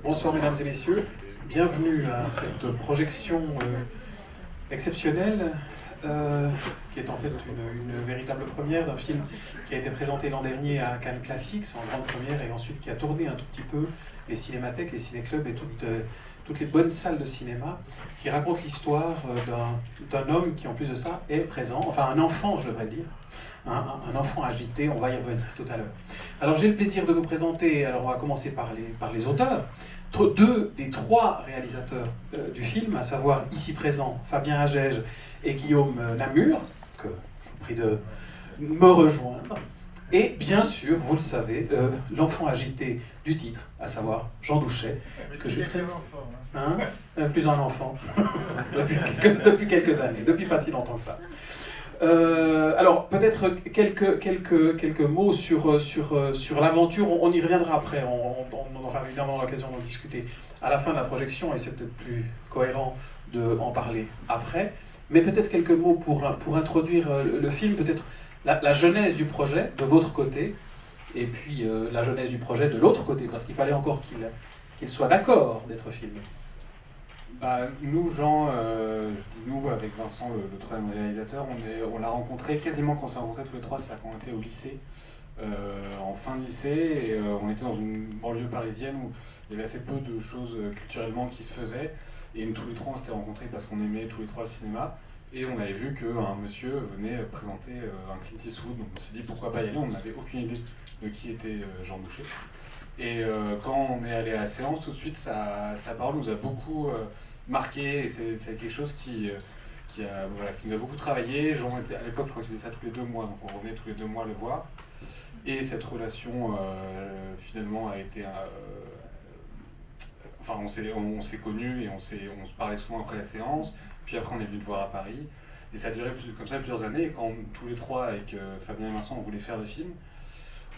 Bonsoir mesdames et messieurs, bienvenue à cette projection exceptionnelle qui est en fait une véritable première d'un film qui a été présenté l'an dernier à Cannes Classics en grande première et ensuite qui a tourné un tout petit peu les cinémathèques, les ciné-clubs et toutes les bonnes salles de cinéma, qui raconte l'histoire d'un homme qui en plus de ça est présent, enfin un enfant je devrais dire, un enfant agité, on va y revenir tout à l'heure. Alors j'ai le plaisir de vous présenter, alors on va commencer par les auteurs, deux des trois réalisateurs du film, à savoir ici présents Fabien Agege et Guillaume Namur, que je vous prie de me rejoindre, et bien sûr, vous le savez, l'enfant agité du titre, à savoir Jean Douchet, que je traite... plus un enfant, depuis quelques années, depuis pas si longtemps que ça. Alors, peut-être quelques mots sur l'aventure, on y reviendra après, on aura évidemment l'occasion d'en discuter à la fin de la projection, et c'est peut-être plus cohérent d'en parler après, mais peut-être quelques mots pour introduire le film, peut-être la genèse du projet de votre côté, et puis la genèse du projet de l'autre côté, parce qu'il fallait encore qu'il soit d'accord d'être filmé. Nous, Jean, je dis nous, avec Vincent, le troisième réalisateur, on l'a rencontré quasiment quand on s'est rencontrés tous les trois, c'est-à-dire qu'on était au lycée, en fin de lycée, et on était dans une banlieue parisienne où il y avait assez peu de choses culturellement qui se faisaient, et nous tous les trois on s'était rencontrés parce qu'on aimait tous les trois le cinéma, et on avait vu qu'un monsieur venait présenter un Clint Eastwood, donc on s'est dit pourquoi pas y aller, on n'avait aucune idée de qui était Jean Douchet. Et quand on est allé à la séance, tout de suite, sa parole nous a beaucoup marqué, et c'est quelque chose qui nous a beaucoup travaillé. Jean était, à l'époque, je crois qu'il faisait ça tous les 2 mois, donc on revenait tous les 2 mois le voir. Et cette relation, finalement, a été... Enfin, on s'est connus et on se parlait souvent après la séance. Puis après, on est venu le voir à Paris. Et ça a duré comme ça plusieurs années. Et quand tous les trois, avec Fabien et Vincent, on voulait faire des films,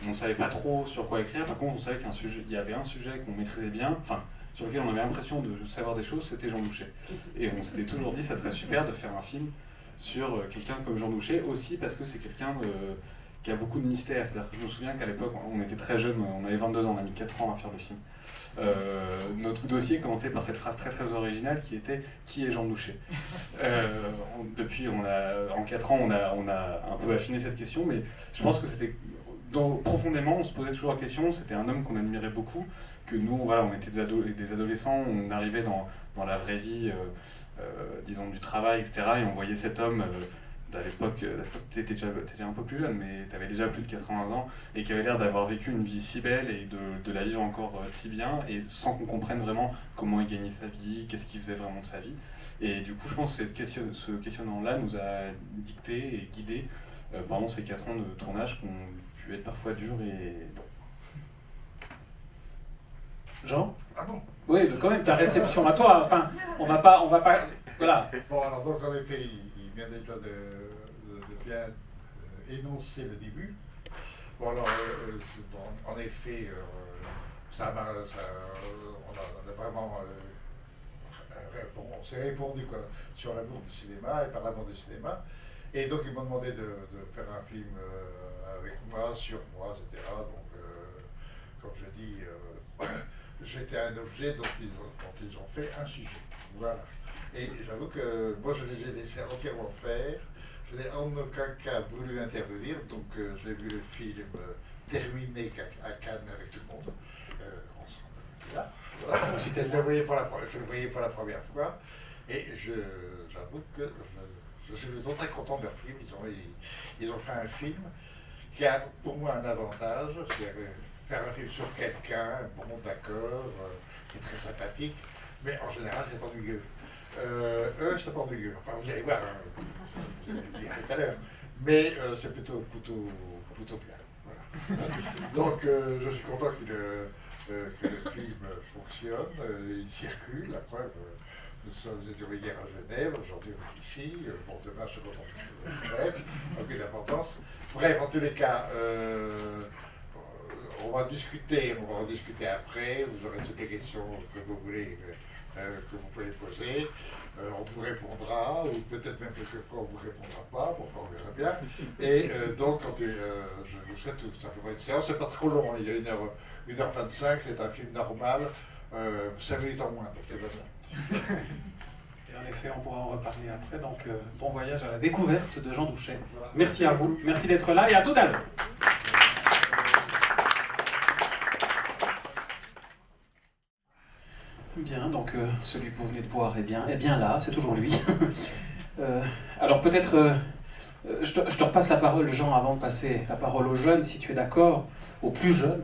on ne savait pas trop sur quoi écrire. Par contre, on savait qu'il y avait un sujet qu'on maîtrisait bien, enfin, sur lequel on avait l'impression de savoir des choses, c'était Jean Douchet. Et on s'était toujours dit, ça serait super de faire un film sur quelqu'un comme Jean Douchet, aussi parce que c'est quelqu'un qui a beaucoup de mystère. C'est-à-dire que je me souviens qu'à l'époque, on était très jeunes, on avait 22 ans, on a mis 4 ans à faire le film. Notre dossier commençait par cette phrase très très originale qui était « Qui est Jean Douchet ?» Depuis, en 4 ans, on a un peu affiné cette question, mais je pense que c'était... profondément, on se posait toujours la question, c'était un homme qu'on admirait beaucoup, que nous, voilà, on était des adolescents, on arrivait dans la vraie vie, disons, du travail, etc., et on voyait cet homme, à l'époque, t'étais déjà un peu plus jeune, mais t'avais déjà plus de 80 ans, et qui avait l'air d'avoir vécu une vie si belle, et de la vivre encore si bien, et sans qu'on comprenne vraiment comment il gagnait sa vie, qu'est-ce qu'il faisait vraiment de sa vie. Et du coup, je pense que ce questionnement-là nous a dicté et guidé pendant ces 4 ans de tournage qu'on être parfois dur et bon. Jean ? Ah bon ? Oui, mais quand même, ta réception à toi, enfin, on va pas, voilà. Bon, alors donc en effet, il vient déjà de bien énoncer le début. Bon alors, en effet, on a vraiment... on s'est répondu quoi, sur l'amour du cinéma et par l'amour du cinéma. Et donc ils m'ont demandé de faire un film avec moi, sur moi, etc. Donc, comme je dis, j'étais un objet dont ils ont fait un sujet. Voilà. Et j'avoue que moi, je les ai laissés entièrement faire. Je n'ai en aucun cas voulu intervenir. Donc, j'ai vu le film terminé à Cannes avec tout le monde. Ensemble, c'est là. Voilà. Je le voyais pour la première fois. Et j'avoue que je suis très content de leur film. Ils ont fait un film qui a pour moi un avantage, c'est faire un film sur quelqu'un, bon d'accord, qui est très sympathique, mais en général c'est ennuyeux. Eux, c'est pas ennuyeux, enfin vous allez voir, vous allez le dire tout à l'heure, mais c'est plutôt bien. Voilà. Donc je suis content que le film fonctionne, il circule, la preuve. Nous étions hier à Genève, aujourd'hui ici, bon demain je rentre, bref, aucune importance. Bref, en tous les cas, on va en discuter après, vous aurez toutes les questions que vous voulez, que vous pouvez poser, on vous répondra, ou peut-être même quelquefois on ne vous répondra pas, bon, enfin on verra bien. Et donc, je vous souhaite tout simplement une séance, c'est pas trop long, hein, il y a 1h25, c'est un film normal, vous savez en moins, donc c'est bien. Et en effet, on pourra en reparler après. Donc, bon voyage à la découverte de Jean Douchet. Merci à vous, merci d'être là et à tout à l'heure. Bien, donc celui que vous venez de voir est bien là, c'est toujours lui. Alors peut-être, je te repasse la parole, Jean, avant de passer la parole aux jeunes, si tu es d'accord, aux plus jeunes.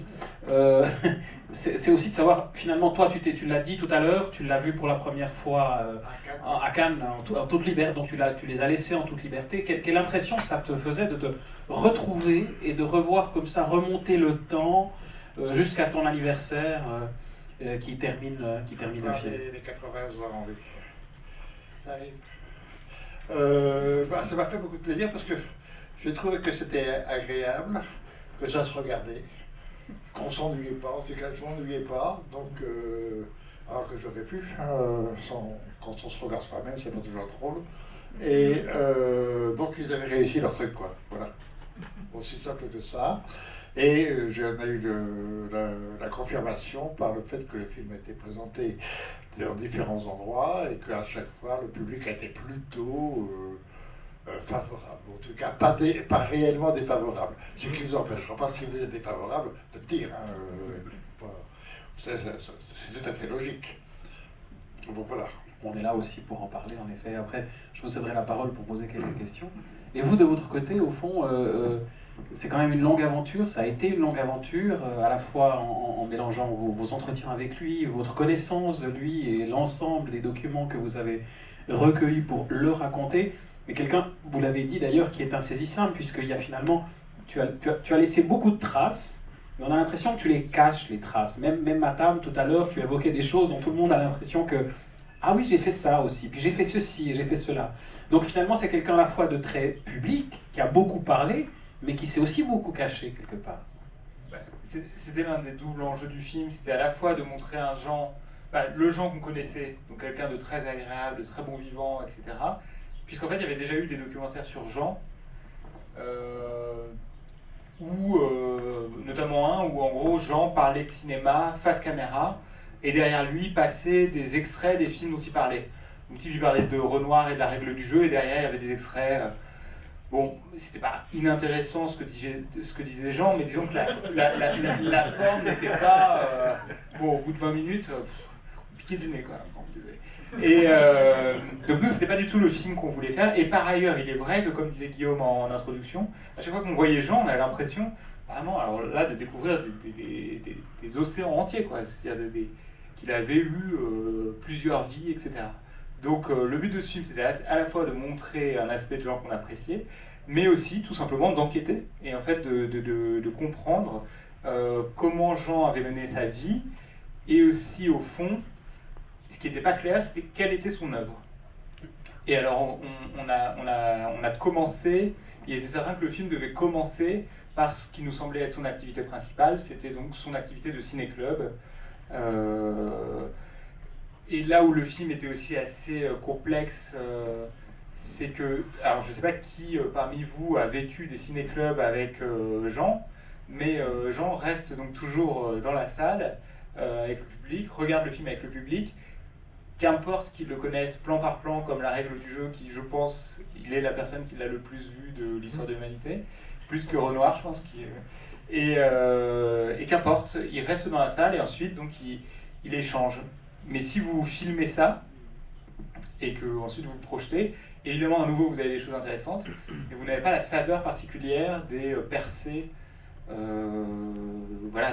C'est aussi de savoir, finalement, toi, tu l'as dit tout à l'heure, tu l'as vu pour la première fois à Cannes, en toute liberté, donc tu les as laissés en toute liberté. Quelle impression ça te faisait de te retrouver et de revoir comme ça remonter le temps jusqu'à ton anniversaire qui termine le film. Les 80 ans, oui. Ça arrive. Ça m'a fait beaucoup de plaisir parce que j'ai trouvé que c'était agréable, que ça se regardait, qu'on s'ennuyait pas, en tout cas je m'ennuyais pas, donc alors que j'aurais pu, quand on se regarde soi-même, c'est pas toujours drôle. Et donc ils avaient réussi leur truc, quoi. Voilà. Aussi simple que ça. Et j'en ai eu la confirmation par le fait que le film a été présenté dans différents endroits et qu'à chaque fois le public a été plutôt favorable. En tout cas, pas réellement défavorable. Ce qui ne vous empêchera pas, si vous êtes défavorable, de le dire. C'est tout à fait logique. Bon, voilà. On est là aussi pour en parler, en effet. Après, je vous céderai la parole pour poser quelques questions. Et vous, de votre côté, au fond, c'est quand même une longue aventure, ça a été une longue aventure, à la fois en mélangeant vos entretiens avec lui, votre connaissance de lui et l'ensemble des documents que vous avez recueillis pour le raconter. Mais quelqu'un, vous l'avez dit d'ailleurs, qui est insaisissable, puisqu'il y a finalement, tu as laissé beaucoup de traces, mais on a l'impression que tu les caches, les traces. Même Matam, tout à l'heure, tu évoquais des choses dont tout le monde a l'impression que ah oui, j'ai fait ça aussi, puis j'ai fait ceci et j'ai fait cela. Donc finalement, c'est quelqu'un à la fois de très public, qui a beaucoup parlé, mais qui s'est aussi beaucoup caché quelque part. C'était l'un des doubles enjeux du film, c'était à la fois de montrer un Jean, le Jean qu'on connaissait, donc quelqu'un de très agréable, de très bon vivant, etc. Puisqu'en fait, il y avait déjà eu des documentaires sur Jean, notamment un où en gros Jean parlait de cinéma face caméra, et derrière lui passaient des extraits des films dont il parlait. Donc il parlait de Renoir et de la règle du jeu, et derrière il y avait des extraits. Bon, c'était pas inintéressant ce que disaient les gens, mais disons que la forme n'était pas... au bout de 20 minutes, piqué du nez, quoi. Bon, désolé. Et donc nous, c'était pas du tout le film qu'on voulait faire. Et par ailleurs, il est vrai que, comme disait Guillaume en introduction, à chaque fois qu'on voyait Jean, on avait l'impression, vraiment, alors là, de découvrir des océans entiers, quoi. C'est-à-dire qu'il avait eu plusieurs vies, etc. Donc le but de ce film, c'était à la fois de montrer un aspect de Jean qu'on appréciait, mais aussi tout simplement d'enquêter, et en fait de comprendre comment Jean avait mené sa vie, et aussi au fond, ce qui n'était pas clair, c'était quelle était son œuvre. Et alors on a commencé, il était certain que le film devait commencer par ce qui nous semblait être son activité principale, c'était donc son activité de ciné-club. Et là où le film était aussi assez complexe, c'est que, alors je ne sais pas qui parmi vous a vécu des ciné-clubs avec Jean, mais Jean reste donc toujours dans la salle avec le public, regarde le film avec le public, qu'importe qu'ils le connaissent plan par plan comme la règle du jeu, qui je pense, il est la personne qui l'a le plus vu de l'histoire de l'humanité, plus que Renoir je pense, et qu'importe, il reste dans la salle et ensuite donc il échange. Mais si vous filmez ça, et que ensuite vous le projetez, évidemment à nouveau vous avez des choses intéressantes, mais vous n'avez pas la saveur particulière des percées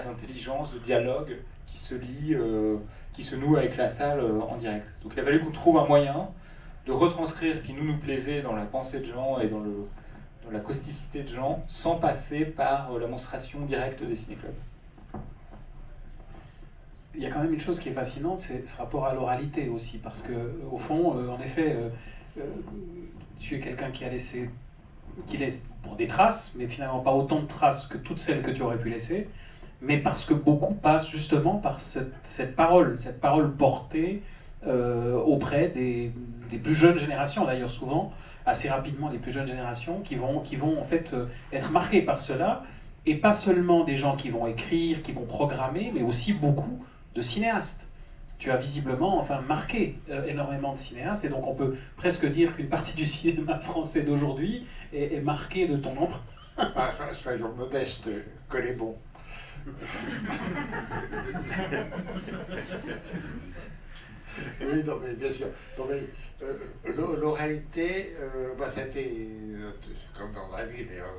d'intelligence, de dialogue qui se lie, qui se noue avec la salle en direct. Donc il a fallu qu'on trouve un moyen de retranscrire ce qui nous plaisait dans la pensée de Jean et dans la causticité de Jean, sans passer par la monstration directe des ciné-clubs. Il y a quand même une chose qui est fascinante, c'est ce rapport à l'oralité aussi, parce que au fond, en effet, tu es quelqu'un qui laisse pour des traces, mais finalement pas autant de traces que toutes celles que tu aurais pu laisser, mais parce que beaucoup passent justement par cette parole portée auprès des plus jeunes générations, d'ailleurs souvent, assez rapidement les plus jeunes générations, qui vont en fait être marquées par cela, et pas seulement des gens qui vont écrire, qui vont programmer, mais aussi beaucoup de cinéastes. tu as visiblement marqué énormément de cinéastes, et donc on peut presque dire qu'une partie du cinéma français d'aujourd'hui est marquée de ton empreinte. Ah, soyons modestes, que les bons. Oui, non, mais bien sûr. Non, mais, l'oralité, c'était, comme dans la vie d'ailleurs,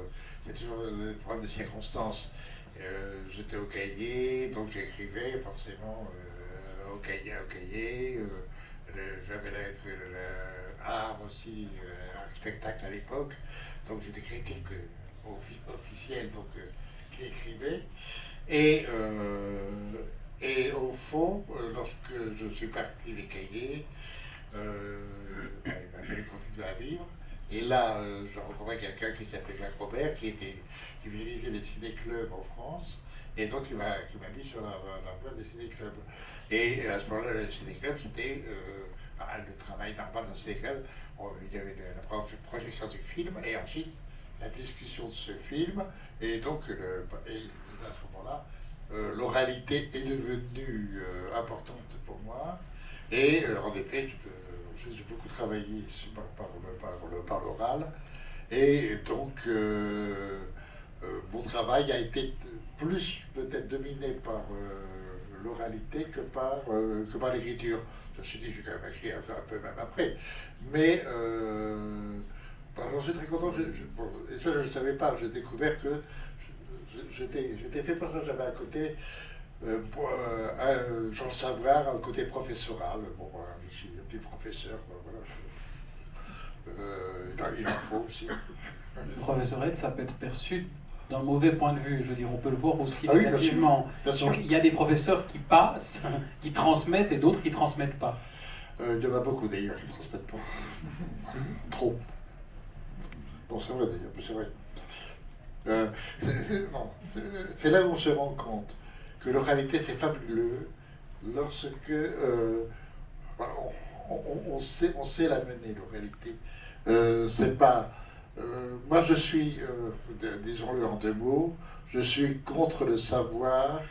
il y a toujours des problèmes de circonstances. J'étais au cahier, donc j'écrivais forcément au cahier. J'avais l'art aussi, art spectacle à l'époque, donc j'ai des critiques officielles donc, qui écrivaient. Et au fond, lorsque je suis parti des cahiers, il m'a fallu continuer à vivre. Et là, j'ai rencontré quelqu'un qui s'appelait Jacques Robert, qui dirigeait les ciné-clubs en France. Et donc, il m'a mis sur la voie des ciné-clubs. Et à ce moment-là, le ciné-club, c'était le travail normal d'un ciné-club. Il y avait la projection du film, et ensuite la discussion de ce film. Et donc, à ce moment-là, l'oralité est devenue importante pour moi. Et en effet, j'ai beaucoup travaillé par l'oral. Et donc, mon travail a été plus peut-être dominé par l'oralité que par l'écriture. Je me suis dit que j'ai quand même écrit un peu même après. Mais j'en suis très content. Et ça, je ne savais pas. J'ai découvert que j'étais fait pour ça. J'avais à côté Jean Savoir, un côté professoral. Bon, je suis un petit professeur, quoi, voilà. Il en faut aussi. Le professorat, ça peut être perçu d'un mauvais point de vue. Je veux dire, on peut le voir aussi Ah oui, négativement. bien sûr. Donc il y a des professeurs qui passent, qui transmettent, et d'autres qui ne transmettent pas. Il y en a beaucoup d'ailleurs qui ne transmettent pas. Trop. Bon, c'est vrai d'ailleurs, mais c'est vrai. C'est là où on se rend compte que l'oralité c'est fabuleux lorsque on sait la mener, l'oralité. C'est pas. Moi je suis, disons-le en deux mots, je suis contre le savoir,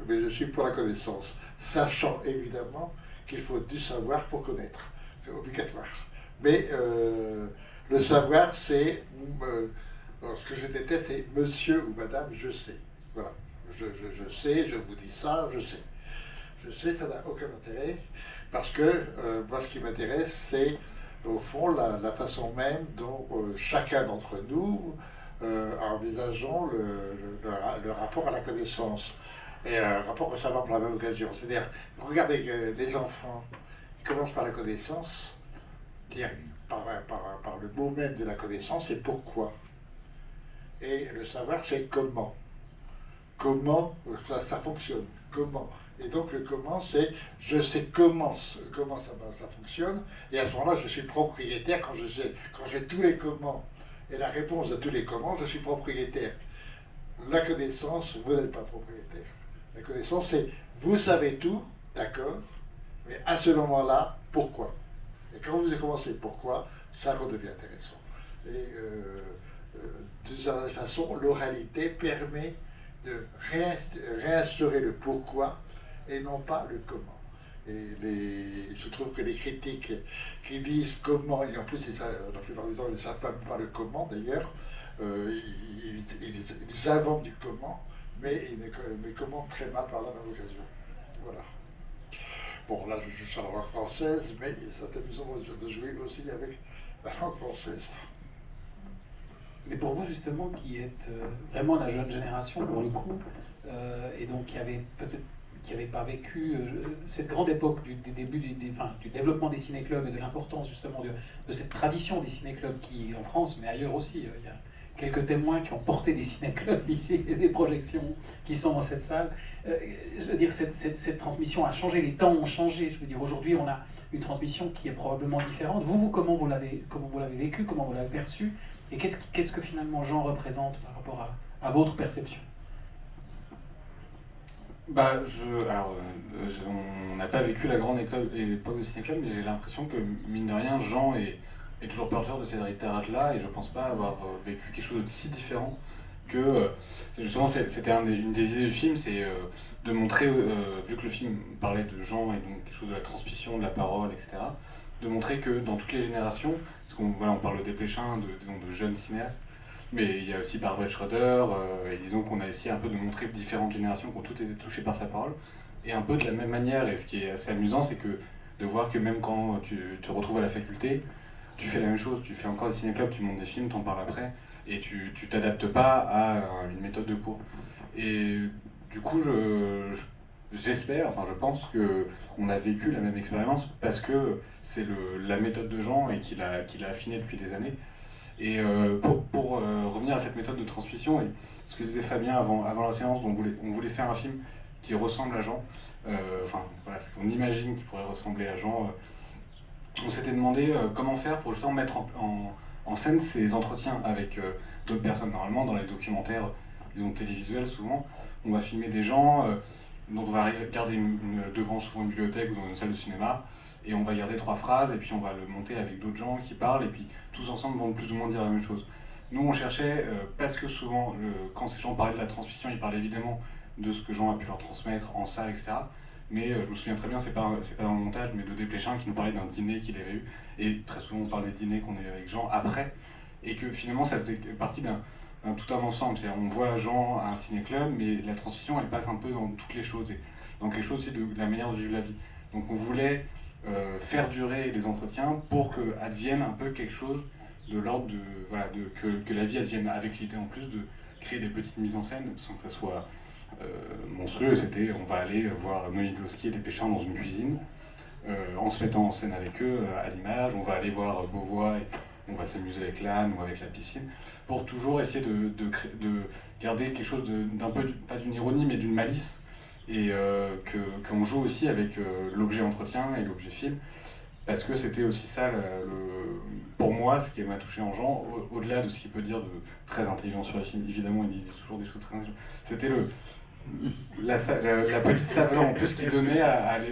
mais je suis pour la connaissance, sachant évidemment qu'il faut du savoir pour connaître, c'est obligatoire. Mais le savoir, c'est ce que je déteste, c'est monsieur ou madame, je sais. Voilà, je sais, je vous dis ça, je sais. Je sais, ça n'a aucun intérêt, parce que moi, ce qui m'intéresse, c'est au fond la façon même dont chacun d'entre nous envisageons le rapport à la connaissance et le rapport au savoir pour la même occasion. C'est-à-dire, regardez les enfants qui commencent par la connaissance, par le mot même de la connaissance, c'est pourquoi. Et le savoir, c'est comment. Comment ça fonctionne. Comment. Et donc le comment, c'est je sais comment ça fonctionne, et à ce moment-là, je suis propriétaire quand j'ai tous les comment et la réponse à tous les comment, je suis propriétaire. La connaissance, vous n'êtes pas propriétaire. La connaissance, c'est vous savez tout, d'accord, mais à ce moment-là, pourquoi? Et quand vous avez commencé pourquoi, ça redevient intéressant. Et de cette façon, l'oralité permet de réinstaurer le pourquoi et non pas le comment. Et je trouve que les critiques qui disent comment, et en plus la plupart du temps ils ne savent pas le comment d'ailleurs, ils inventent du comment, mais ils commentent très mal par la même occasion. Voilà. Bon, là je joue sur la langue française, mais c'est amusant de jouer aussi avec la langue française. Mais pour vous, justement, qui êtes vraiment la jeune génération, pour le coup, et donc qui n'avait pas vécu cette grande époque du début du développement des ciné-clubs et de l'importance, justement, de cette tradition des ciné-clubs qui, en France, mais ailleurs aussi, il y a quelques témoins qui ont porté des ciné-clubs ici, et des projections qui sont dans cette salle. Je veux dire, cette transmission a changé, les temps ont changé. Je veux dire, aujourd'hui, on a une transmission qui est probablement différente. Vous comment vous l'avez vécu, comment vous l'avez perçu, et qu'est-ce que finalement Jean représente par rapport à votre perception? On n'a pas vécu la grande école et l'époque de ciné-club, mais j'ai l'impression que, mine de rien, Jean est toujours porteur de cet héritage-là, et je pense pas avoir vécu quelque chose de si différent que justement c'était une des idées du film, c'est de montrer, vu que le film parlait de gens et donc quelque chose de la transmission, de la parole, etc., de montrer que dans toutes les générations, parce qu'on on parle de Desplechin, disons, de jeunes cinéastes, mais il y a aussi Barbara Schroeder, et disons qu'on a essayé un peu de montrer différentes générations qui ont toutes été touchées par sa parole, et un peu de la même manière, et ce qui est assez amusant, c'est que de voir que même quand tu te retrouves à la faculté, tu fais la même chose, tu fais encore des ciné-clubs, tu montes des films, t'en parles après, et tu t'adaptes pas à une méthode de cours. Et du coup, j'espère, enfin je pense qu'on a vécu la même expérience parce que c'est la méthode de Jean et qu'il a affiné depuis des années. Et pour revenir à cette méthode de transmission, et ce que disait Fabien avant la séance, on voulait faire un film qui ressemble à Jean, enfin voilà, ce qu'on imagine qui pourrait ressembler à Jean. On s'était demandé comment faire pour justement mettre en scène ces entretiens avec d'autres personnes. Normalement, dans les documentaires, disons télévisuels, souvent, on va filmer des gens dont on va regarder devant souvent une bibliothèque ou dans une salle de cinéma, et on va garder 3 phrases, et puis on va le monter avec d'autres gens qui parlent, et puis tous ensemble vont plus ou moins dire la même chose. Nous, on cherchait, parce que souvent, quand ces gens parlaient de la transmission, ils parlaient évidemment de ce que Jean a pu leur transmettre en salle, etc. Mais je me souviens très bien, c'est pas dans le montage, mais de Desplechin qui nous parlait d'un dîner qu'il avait eu. Et très souvent, on parle des dîners qu'on a eu avec Jean après. Et que finalement, ça faisait partie d'un tout un ensemble. C'est-à-dire, on voit Jean à un ciné-club, mais la transmission, elle passe un peu dans toutes les choses. Et dans quelque chose aussi de la manière de vivre la vie. Donc on voulait faire durer les entretiens pour que advienne un peu quelque chose de l'ordre de... Voilà, que la vie advienne avec l'idée en plus de créer des petites mises en scène sans que ça soit... monstrueux. C'était on va aller voir Noémie Glouski et Desplechin dans une cuisine en se mettant en scène avec eux à l'image, on va aller voir Beauvois et on va s'amuser avec l'âne ou avec la piscine, pour toujours essayer de garder quelque chose d'un peu, pas d'une ironie mais d'une malice, et qu'on joue aussi avec l'objet entretien et l'objet film, parce que c'était aussi ça pour moi ce qui m'a touché en Jean, au-delà de ce qu'il peut dire de très intelligent sur les films. Évidemment il dit toujours des choses très intelligentes, c'était la petite saveur en plus qu'il donnait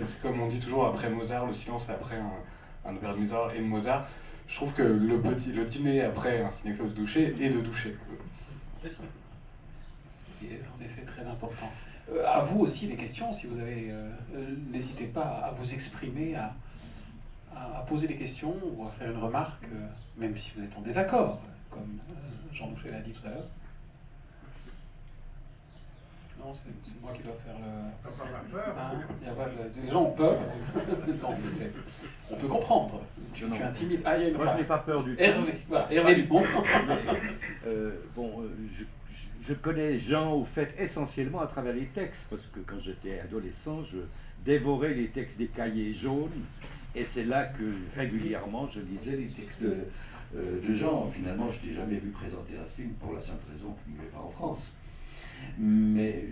c'est comme on dit toujours après Mozart, le silence après un opéra de Mozart et de Mozart. Je trouve que le dîner après un ciné-club de doucher est de doucher. C'était en effet très important. À vous aussi des questions, si vous avez, n'hésitez pas à vous exprimer, à poser des questions ou à faire une remarque, même si vous êtes en désaccord, comme Jean Douchet l'a dit tout à l'heure. Non, c'est moi qui dois faire le... T'as pas peur Y a pas les gens ont peur. Non, on peut comprendre. Tu intimides. Ah, il y a une... Moi, je n'ai pas peur du tout. Hervé, voilà, Hervé Dupont. Je connais Jean au fait essentiellement à travers les textes, parce que quand j'étais adolescent, je dévorais les textes des cahiers jaunes, et c'est là que régulièrement je lisais les textes de Jean. Finalement, je n'ai jamais vu présenter un film pour la simple raison qu'il ne vivait pas en France. Mais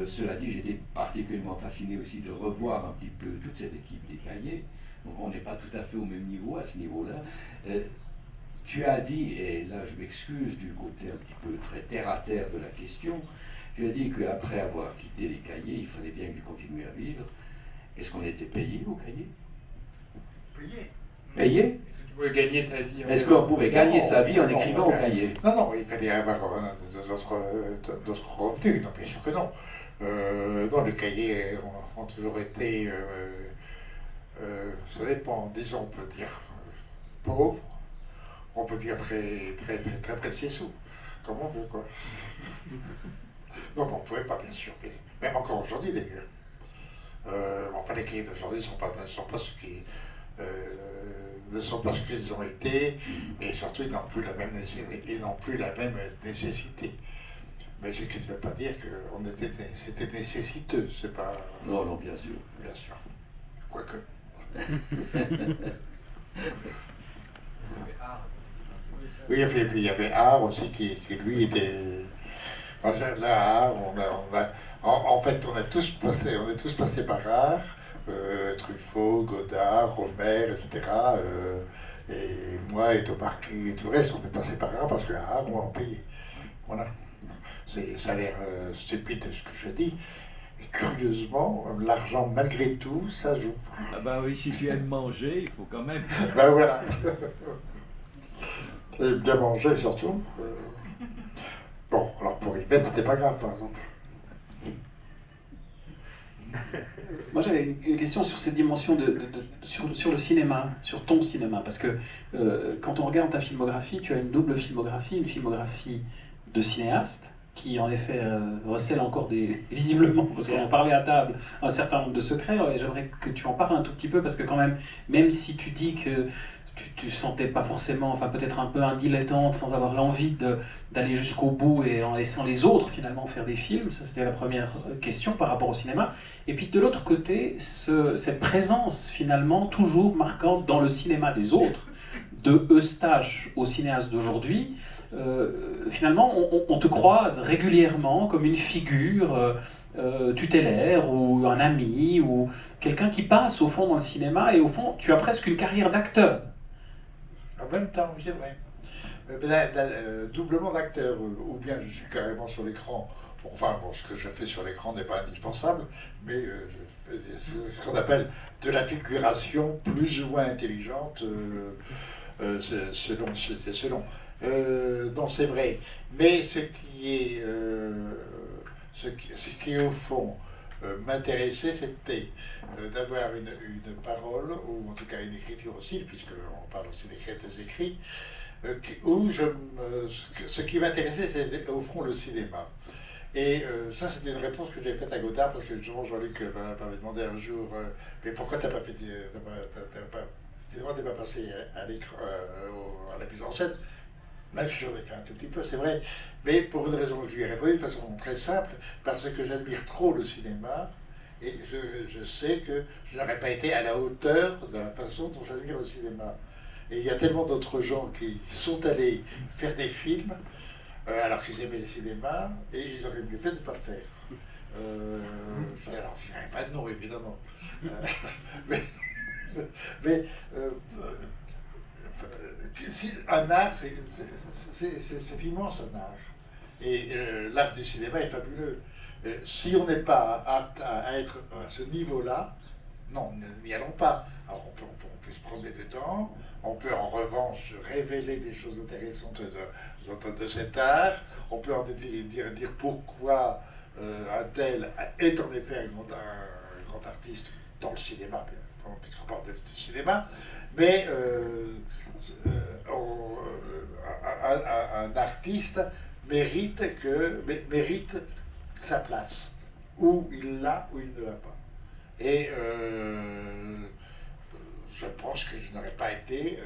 cela dit, j'étais particulièrement fasciné aussi de revoir un petit peu toute cette équipe des cahiers. Donc on n'est pas tout à fait au même niveau à ce niveau-là. Tu as dit, et là je m'excuse du côté un petit peu très terre-à-terre de la question, tu as dit qu'après avoir quitté les cahiers, il fallait bien qu'ils continuent à vivre. Est-ce qu'on était payé aux cahiers? Payé? Est-ce que tu pouvais gagner ta vie? Est-ce qu'on pouvait gagner sa vie en écrivant au cahier? Non, il fallait avoir d'autres revenus. Non, bien sûr que non. Non, les cahiers ont toujours été, ça dépend, disons, on peut dire pauvres, on peut dire très précieux, comme on veut, quoi. Non, on ne pouvait pas, bien sûr, mais même encore aujourd'hui, d'ailleurs. Enfin, les cahiers d'aujourd'hui ne sont pas ce qui... ne sont pas ce qu'ils ont été, et surtout ils n'ont plus la même nécessité. Mais ce qui ne veut pas dire que c'était nécessiteux, c'est pas... Non, bien sûr. Bien sûr. Quoique. Oui, il y avait Art aussi qui lui était... Enfin, là, Art, en fait, on est tous passés par Art. Truffaut, Godard, Romer, etc. Et moi et Tomarky et tout le reste, on est passés par là parce que on va en payer. Voilà. Ça a l'air stupide ce que je dis. Et curieusement, l'argent, malgré tout, ça joue. Ah bah oui, si tu aimes manger, il faut quand même... Ben voilà. Et bien manger surtout. Bon, alors pour fait, c'était pas grave, par exemple. Moi j'avais une question sur cette dimension sur le cinéma, sur ton cinéma, parce que quand on regarde ta filmographie, tu as une double filmographie, une filmographie de cinéaste, qui en effet recèle encore visiblement, parce qu'on en parlait à table, un certain nombre de secrets, et j'aimerais que tu en parles un tout petit peu, parce que quand même si tu dis que tu sentais pas forcément, enfin peut-être un peu un dilettante, sans avoir l'envie d'aller jusqu'au bout et en laissant les autres finalement faire des films, ça c'était la première question par rapport au cinéma. Et puis de l'autre côté, cette présence finalement toujours marquante dans le cinéma des autres, de Eustache au cinéaste d'aujourd'hui, finalement on te croise régulièrement comme une figure tutélaire ou un ami ou quelqu'un qui passe au fond dans le cinéma, et au fond tu as presque une carrière d'acteur. En même temps, c'est vrai. Doublement d'acteur, ou bien je suis carrément sur l'écran. Enfin, bon, ce que je fais sur l'écran n'est pas indispensable, mais je fais ce qu'on appelle de la figuration plus ou moins intelligente, selon. Non, c'est vrai. Mais ce qui au fond m'intéressait, c'était d'avoir une parole, ou en tout cas une écriture aussi, puisqu'on parle aussi d'écrire des écrits, où ce qui m'intéressait, c'était au fond le cinéma. Et ça, c'était une réponse que j'ai faite à Godard, parce que Jean-Luc m'avait demandé un jour, mais pourquoi t'as pas fait, t'es pas passé à l'écran, à la mise en scène? Même si j'en ai fait un tout petit peu, c'est vrai, mais pour une raison que je lui ai répondu de façon très simple, parce que j'admire trop le cinéma, et je sais que je n'aurais pas été à la hauteur de la façon dont j'admire le cinéma. Et il y a tellement d'autres gens qui sont allés faire des films, alors qu'ils aimaient le cinéma, et ils auraient mieux fait de ne pas le faire. Alors, je dirais pas de nom, évidemment. mais un art, c'est immense, un art. Et l'art du cinéma est fabuleux. Si on n'est pas apte à être à ce niveau-là, non, n'y allons pas. Alors on peut se promener dedans, on peut en revanche révéler des choses intéressantes de cet art, on peut en dire pourquoi un tel est en effet un grand artiste dans le cinéma, puisqu'on parle de cinéma, mais un artiste mérite sa place, où il l'a ou il ne l'a pas. Et je pense que je n'aurais pas été,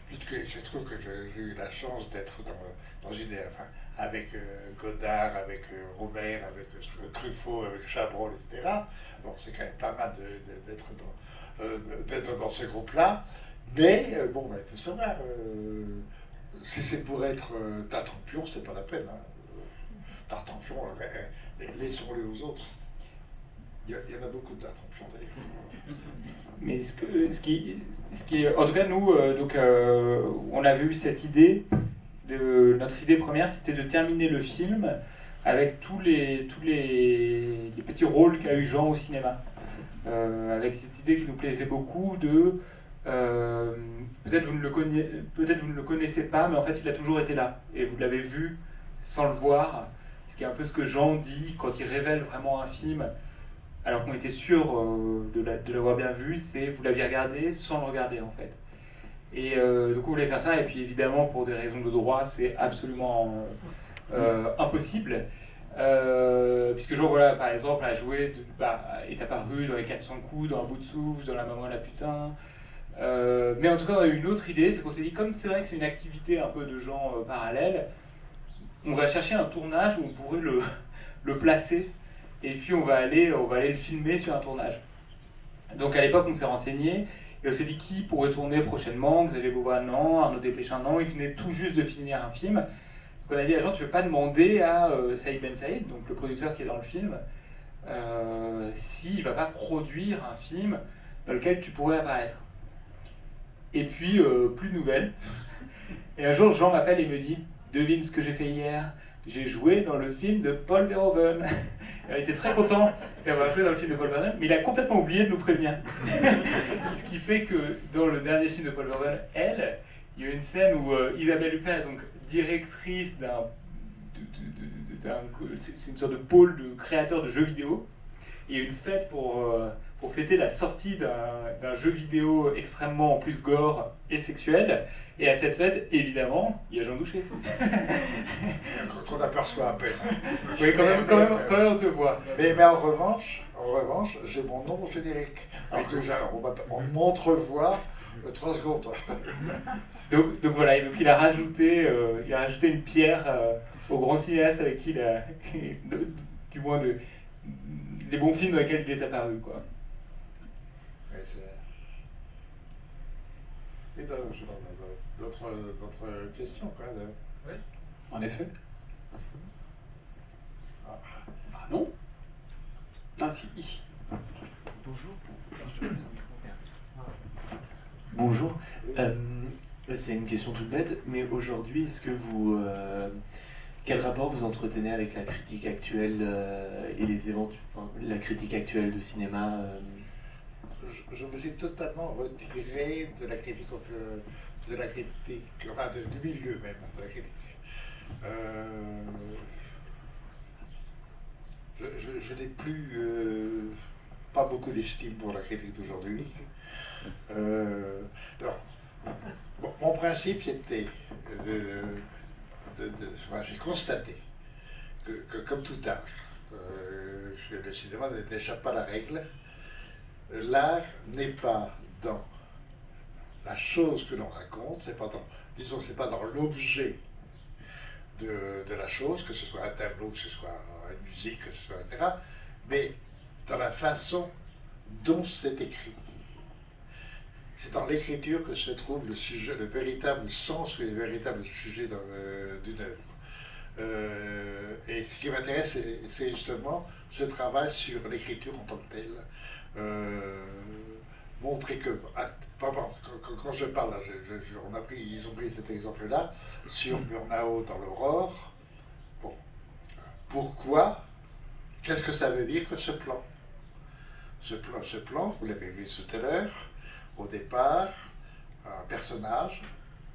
puisque je trouve que j'ai eu la chance d'être dans une, enfin, avec Godard, avec Robert, avec Truffaut, avec Chabrol, etc. Donc c'est quand même pas mal d'être dans ce groupe-là. Mais bon, il faut savoir, si c'est pour être Tartampion, c'est pas la peine. Hein. Tartampion, laissons-les aux autres. Il y en a beaucoup de Tartampion d'ailleurs. Mais ce qui en tout cas, nous, on avait eu cette idée, notre idée première, c'était de terminer le film avec tous les petits rôles qu'a eu Jean au cinéma. Avec cette idée qui nous plaisait beaucoup de... peut-être vous ne le connaissez pas, mais en fait il a toujours été là. Et vous l'avez vu sans le voir. Ce qui est un peu ce que Jean dit quand il révèle vraiment un film, alors qu'on était sûr de l'avoir bien vu, c'est vous l'aviez regardé sans le regarder en fait. Et du coup vous voulez faire ça, et puis évidemment pour des raisons de droit c'est absolument impossible. Puisque Jean, voilà, par exemple, a joué, est apparu dans les 400 coups, dans Un bout de souffle, dans La maman et la putain. Mais en tout cas, on a eu une autre idée, c'est qu'on s'est dit, comme c'est vrai que c'est une activité un peu de gens parallèles, on va chercher un tournage où on pourrait le placer, et puis on va aller le filmer sur un tournage. Donc à l'époque, on s'est renseigné, et on s'est dit qui pourrait tourner prochainement. Xavier Beauvois, non. Arnaud Desplechin, non. Il venait tout juste de finir un film. Donc on a dit à Jean, tu ne veux pas demander à Saïd Ben Saïd, donc le producteur qui est dans le film, s'il ne va pas produire un film dans lequel tu pourrais apparaître. Et puis, plus de nouvelles. Et un jour, Jean m'appelle et me dit, devine ce que j'ai fait hier, j'ai joué dans le film de Paul Verhoeven. Il était très content d'avoir joué dans le film de Paul Verhoeven, mais il a complètement oublié de nous prévenir. Ce qui fait que dans le dernier film de Paul Verhoeven, il y a une scène où Isabelle Huppert est donc directrice c'est une sorte de pôle de créateurs de jeux vidéo. Il y a une fête pour fêter la sortie d'un jeu vidéo extrêmement en plus gore et sexuel. Et à cette fête, évidemment, il y a Jean Douché. Qu'on aperçoit à peine. Oui, quand même, on te voit. Mais en revanche, j'ai mon nom au générique. Alors que on m'entrevoit 3 secondes. Donc voilà, et donc il a rajouté une pierre au grand cinéaste avec qui il a, du moins les bons films dans lesquels il est apparu, quoi. Et d'autres questions, quoi. Oui. En effet. Ah. Ah non. Ah si, ici. Bonjour. Bonjour. C'est une question toute bête, mais aujourd'hui, est-ce que vous... quel rapport vous entretenez avec la critique actuelle et les la critique actuelle de cinéma Je me suis totalement retiré de la critique, enfin du milieu même, de la critique. Je n'ai plus pas beaucoup d'estime pour la critique d'aujourd'hui. Mon principe, c'était j'ai constaté que comme tout art, le cinéma n'échappe pas à la règle. L'art n'est pas dans la chose que l'on raconte, c'est pas dans l'objet de la chose, que ce soit un tableau, que ce soit une musique, que ce soit etc., mais dans la façon dont c'est écrit. C'est dans l'écriture que se trouve le sujet, le véritable sens et le véritable sujet d'une œuvre. Et ce qui m'intéresse, c'est justement ce travail sur l'écriture en tant que telle. Montrer que, quand je parle, là, ils ont pris cet exemple-là, sur Murnau dans l'Aurore. Bon, pourquoi? Qu'est-ce que ça veut dire que ce plan? Ce plan, vous l'avez vu tout à l'heure, au départ, un personnage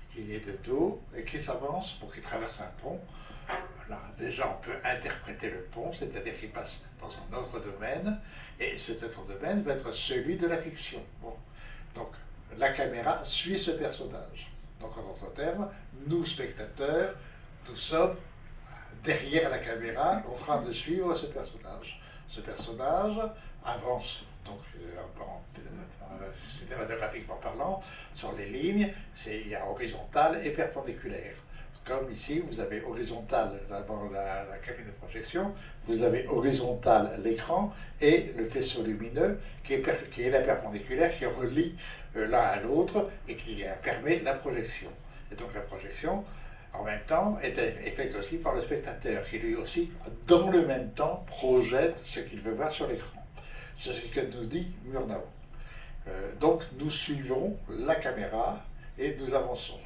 qui est de dos et qui s'avance pour qu'il traverse un pont. Là, déjà, on peut interpréter le pont, c'est-à-dire qu'il passe dans un autre domaine, et cet autre domaine va être celui de la fiction. Bon. Donc, la caméra suit ce personnage. Donc, en d'autres termes, nous, spectateurs, nous sommes derrière la caméra, en train de suivre ce personnage. Ce personnage avance, donc, cinématographiquement parlant, sur les lignes, il y a horizontal et perpendiculaire. Comme ici, vous avez horizontal d'abord la cabine de projection, vous avez horizontal l'écran et le faisceau lumineux qui est la perpendiculaire qui relie l'un à l'autre et qui permet la projection. Et donc la projection, en même temps, est faite aussi par le spectateur qui lui aussi, dans le même temps, projette ce qu'il veut voir sur l'écran. C'est ce que nous dit Murnau. Donc nous suivons la caméra et nous avançons.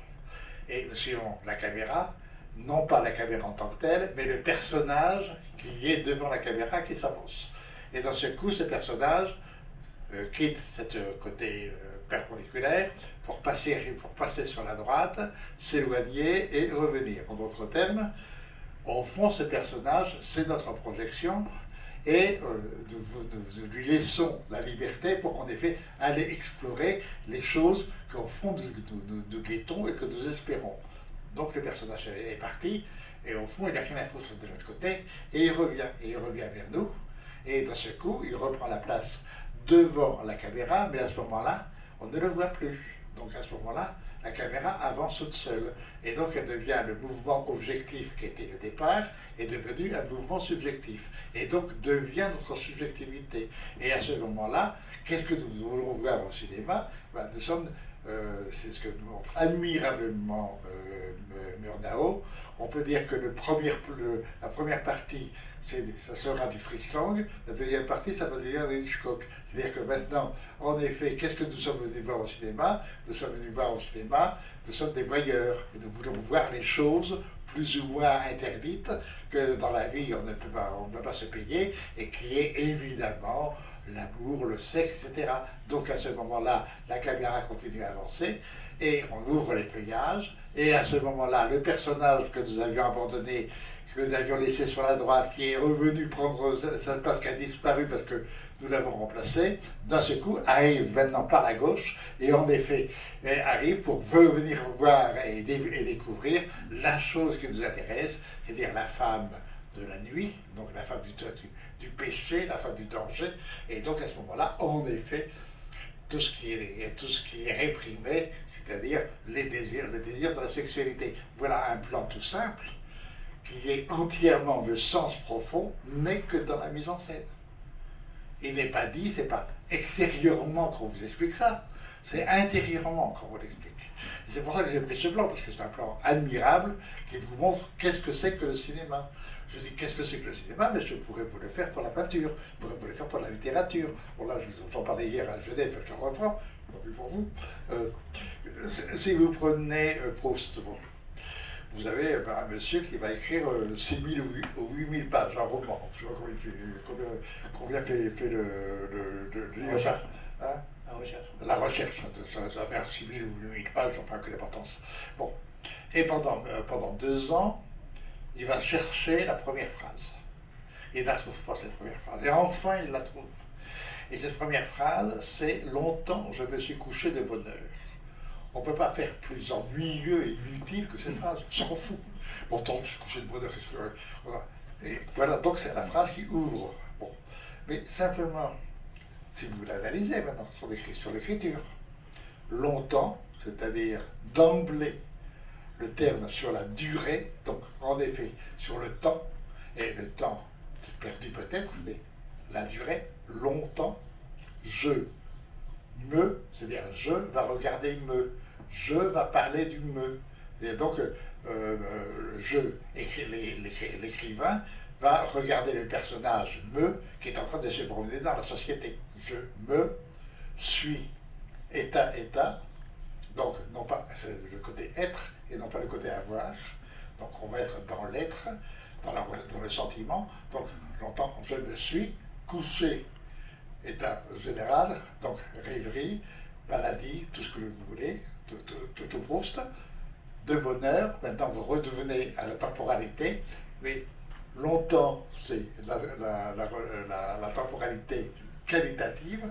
Et nous suivons la caméra, non pas la caméra en tant que telle, mais le personnage qui est devant la caméra qui s'avance. Et dans ce coup, ce personnage quitte ce côté perpendiculaire pour passer sur la droite, s'éloigner et revenir. En d'autres termes, au fond, ce personnage, c'est notre projection, et nous lui laissons la liberté pour en effet aller explorer les choses qu'au fond nous guettons et que nous espérons. Donc le personnage est parti, et au fond il n'a rien à foutre de l'autre côté, et il revient vers nous, et d'un seul coup il reprend la place devant la caméra, mais à ce moment-là, on ne le voit plus. Donc à ce moment-là, la caméra avance toute seule. Et donc elle devient le mouvement objectif qui était le départ, est devenu un mouvement subjectif. Et donc devient notre subjectivité. Et à ce moment-là, qu'est-ce que nous voulons voir au cinéma? Nous sommes, c'est ce que nous montre admirablement Murnau. On peut dire que la première partie, ça sera du Fritz Lang, la deuxième partie, ça va devenir de Hitchcock. C'est-à-dire que maintenant, en effet, qu'est-ce que nous sommes venus voir au cinéma? Nous sommes venus voir au cinéma, nous sommes des voyeurs, et nous voulons voir les choses plus ou moins interdites, que dans la vie on ne peut pas se payer, et qui est évidemment l'amour, le sexe, etc. Donc à ce moment-là, la caméra continue à avancer, et on ouvre les feuillages, et à ce moment-là, le personnage que nous avions abandonné, que nous avions laissé sur la droite, qui est revenu prendre sa place, qui a disparu parce que nous l'avons remplacé, d'un seul coup arrive maintenant par la gauche, et en effet arrive pour venir voir et découvrir la chose qui nous intéresse, c'est-à-dire la femme de la nuit, donc la femme du péché, la femme du danger, et donc à ce moment-là, en effet, tout ce qui est réprimé, c'est-à-dire le désir de la sexualité. Voilà un plan tout simple, qui est entièrement, le sens profond n'est que dans la mise en scène. Il n'est pas dit, c'est pas extérieurement qu'on vous explique ça, c'est intérieurement qu'on vous l'explique. C'est pour ça que j'ai pris ce plan, parce que c'est un plan admirable qui vous montre qu'est-ce que c'est que le cinéma. Je dis qu'est-ce que c'est que le cinéma, mais je pourrais vous le faire pour la peinture, je pourrais vous le faire pour la littérature. Bon là, j'en parlais hier à Genève, je reprends, tant pis pour vous. Si vous prenez Proust, bon, vous avez un monsieur qui va écrire 6 000 ou 8 000 pages, un roman. Je ne sais pas combien fait le livre. Hein, la recherche, ça va faire 6 000 ou 8 000 pages, enfin, que d'importance. Bon. Et pendant 2 ans, il va chercher la première phrase. Il ne la trouve pas, cette première phrase. Et enfin, il la trouve. Et cette première phrase, c'est « Longtemps, je me suis couché de bonne heure ». On ne peut pas faire plus ennuyeux et inutile que cette phrase. On s'en fout. Longtemps, je me suis couché de bonne heure. Et voilà, donc c'est la phrase qui ouvre. Bon. Mais simplement, si vous l'analysez maintenant, sur l'écriture, longtemps, c'est-à-dire d'emblée, le terme sur la durée, donc en effet sur le temps, et le temps perdu peut-être, mais la durée, longtemps, c'est-à-dire je va regarder me, je va parler du me. Et donc l'écrivain va regarder le personnage me qui est en train de se promener dans la société. Je me suis, état, donc non pas c'est le côté être et non pas le côté avoir. Donc on va être dans l'être, dans le sentiment. Donc longtemps je me suis couché, état général, donc rêverie, maladie, tout ce que vous voulez, tout Proust, de bonheur. Maintenant vous redevenez à la temporalité, mais longtemps c'est la temporalité qualitative,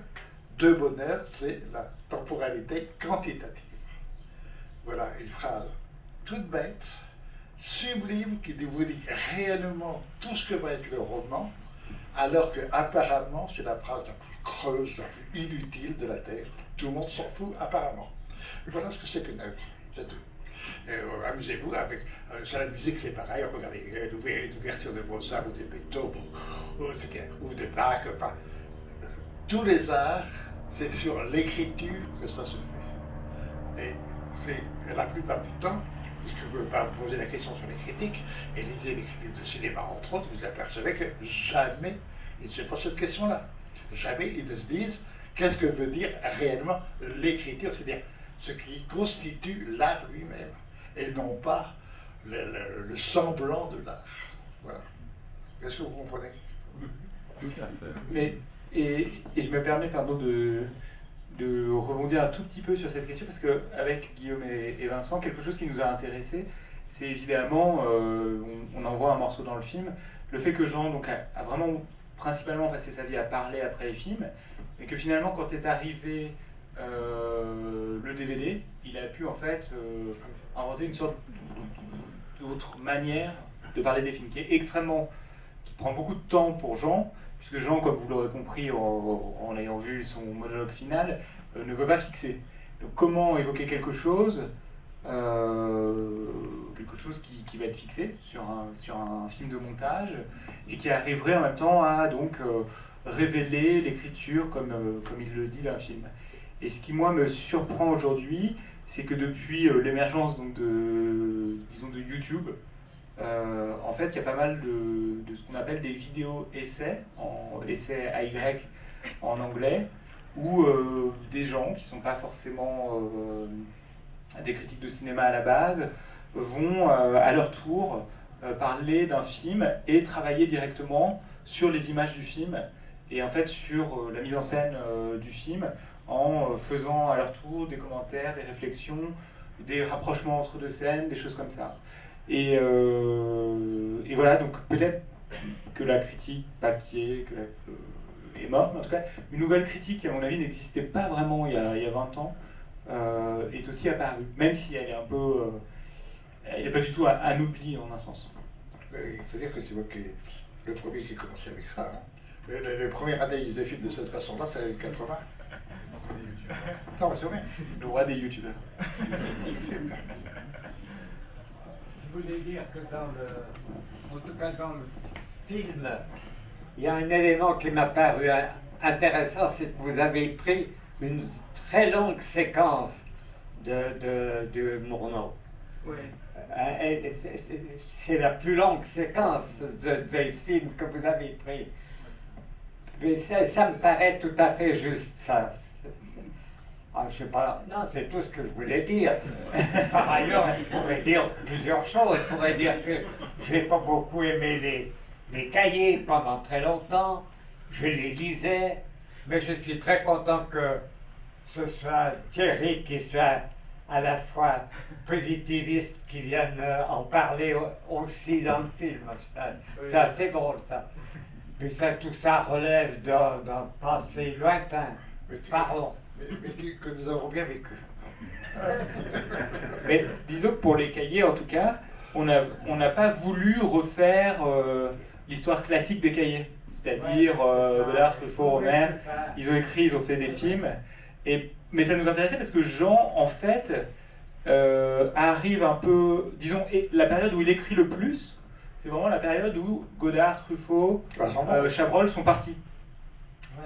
de bonheur c'est la temporalité quantitative. Voilà une phrase toute bête, sublime, qui vous dit réellement tout ce que va être le roman, alors que apparemment c'est la phrase la plus creuse, la plus inutile de la Terre. Tout le monde s'en fout apparemment. Et voilà ce que c'est qu'une œuvre, c'est tout. Amusez-vous avec sur la musique, c'est pareil. Regardez l'ouverture de Mozart ou de Beethoven ou de Bach. Enfin, tous les arts, c'est sur l'écriture que ça se fait. Et c'est la plupart du temps, puisque je ne veux pas poser la question sur les critiques, et lisez les critiques de cinéma entre autres, vous apercevez que jamais ils se posent cette question-là. Jamais ils ne se disent qu'est-ce que veut dire réellement l'écriture, c'est-à-dire ce qui constitue l'art lui-même, et non pas le semblant de l'art. Voilà. Est-ce que vous comprenez? Tout à fait. Mais, et je me permets, pardon, de rebondir un tout petit peu sur cette question, parce qu'avec Guillaume et Vincent, quelque chose qui nous a intéressés, c'est évidemment, on en voit un morceau dans le film, le fait que Jean donc, a vraiment principalement passé sa vie à parler après les films, et que finalement, quand est arrivé le DVD, il a pu en fait inventer une sorte d'autre manière de parler des films, qui prend beaucoup de temps pour Jean, puisque Jean, comme vous l'aurez compris en ayant vu son monologue final, ne veut pas fixer. Donc comment évoquer quelque chose qui va être fixé sur un film de montage, et qui arriverait en même temps à donc révéler l'écriture comme il le dit d'un film. Et ce qui moi me surprend aujourd'hui, c'est que depuis l'émergence donc de YouTube, en fait, il y a pas mal de ce qu'on appelle des vidéos essais, essais AY en anglais, où des gens qui ne sont pas forcément des critiques de cinéma à la base vont à leur tour parler d'un film et travailler directement sur les images du film et en fait sur la mise en scène du film en faisant à leur tour des commentaires, des réflexions, des rapprochements entre deux scènes, des choses comme ça. Et voilà, donc peut-être que la critique papier est morte, mais en tout cas, une nouvelle critique qui, à mon avis, n'existait pas vraiment il y a 20 ans, est aussi apparue, même si elle est un peu... elle n'est pas du tout anoblie en un sens. Il faut dire que tu vois que le premier qui a commencé avec ça, hein, le premier analyse des films de cette façon-là, c'est les 80. Non, mais c'est vrai. Le roi des youtubeurs. Je voulais dire que en tout cas dans le film, il y a un élément qui m'a paru intéressant, c'est que vous avez pris une très longue séquence de Murnau. Oui. C'est la plus longue séquence des films que vous avez pris. Mais ça me paraît tout à fait juste, ça. Je sais pas, non, c'est tout ce que je voulais dire. Par ailleurs, je pourrais dire plusieurs choses. Je pourrais dire que je n'ai pas beaucoup aimé les cahiers pendant très longtemps. Je les lisais, mais je suis très content que ce soit Thierry qui soit à la fois positiviste, qui vienne en parler aussi dans le film. C'est assez drôle, ça. Puis ça, tout ça relève d'un passé lointain. Pardon. Mais que nous avons bien vécu. Mais disons que pour les cahiers, en tout cas, on n'a pas voulu refaire l'histoire classique des cahiers. C'est-à-dire Godard, Truffaut, Romer. Ils ont écrit, ils ont fait des films. Mais ça nous intéressait parce que Jean, en fait, arrive un peu... Disons, la période où il écrit le plus, c'est vraiment la période où Godard, Truffaut, Chabrol sont partis.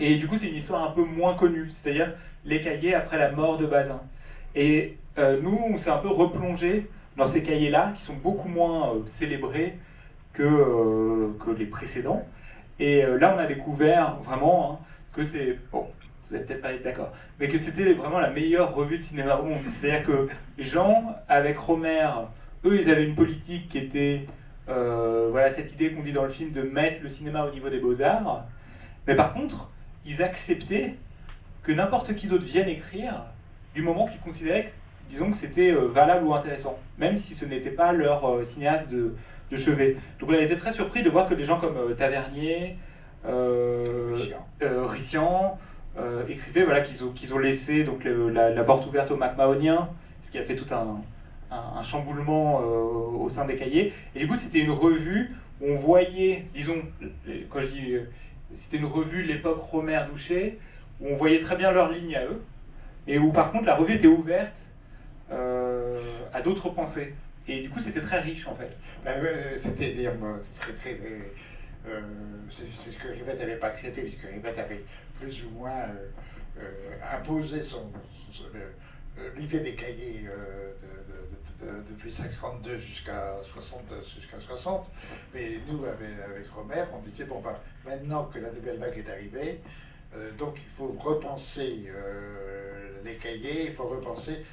Et du coup, c'est une histoire un peu moins connue. C'est-à-dire les cahiers après la mort de Bazin. Et nous, on s'est un peu replongé dans ces cahiers-là, qui sont beaucoup moins célébrés que les précédents. Et là, on a découvert vraiment que c'est... Bon, vous n'allez peut-être pas être d'accord, mais que c'était vraiment la meilleure revue de cinéma au monde. C'est-à-dire que Jean, avec Romer, eux, ils avaient une politique qui était... voilà, cette idée qu'on dit dans le film de mettre le cinéma au niveau des beaux-arts. Mais par contre, ils acceptaient que n'importe qui d'autre vienne écrire du moment qu'ils considéraient que, disons, que c'était valable ou intéressant, même si ce n'était pas leur cinéaste de chevet. Donc on a été très surpris de voir que des gens comme Tavernier, Rician écrivaient voilà, qu'ils ont laissé donc, la porte ouverte aux MacMahoniens, ce qui a fait tout un chamboulement au sein des cahiers. Et du coup, c'était une revue où on voyait, disons, quand je dis... c'était une revue de l'époque Romer-Douchet, où on voyait très bien leurs lignes à eux, et où par contre la revue était ouverte à d'autres pensées. Et du coup c'était très riche en fait. C'était dire très c'est ce que Rivette n'avait pas accepté, puisque Rivette avait plus ou moins imposé l'idée des cahiers depuis 52 jusqu'à 60. Mais nous, avec Romer, on disait, bon, ben, maintenant que la nouvelle vague est arrivée, donc il faut repenser les cahiers, il faut repenser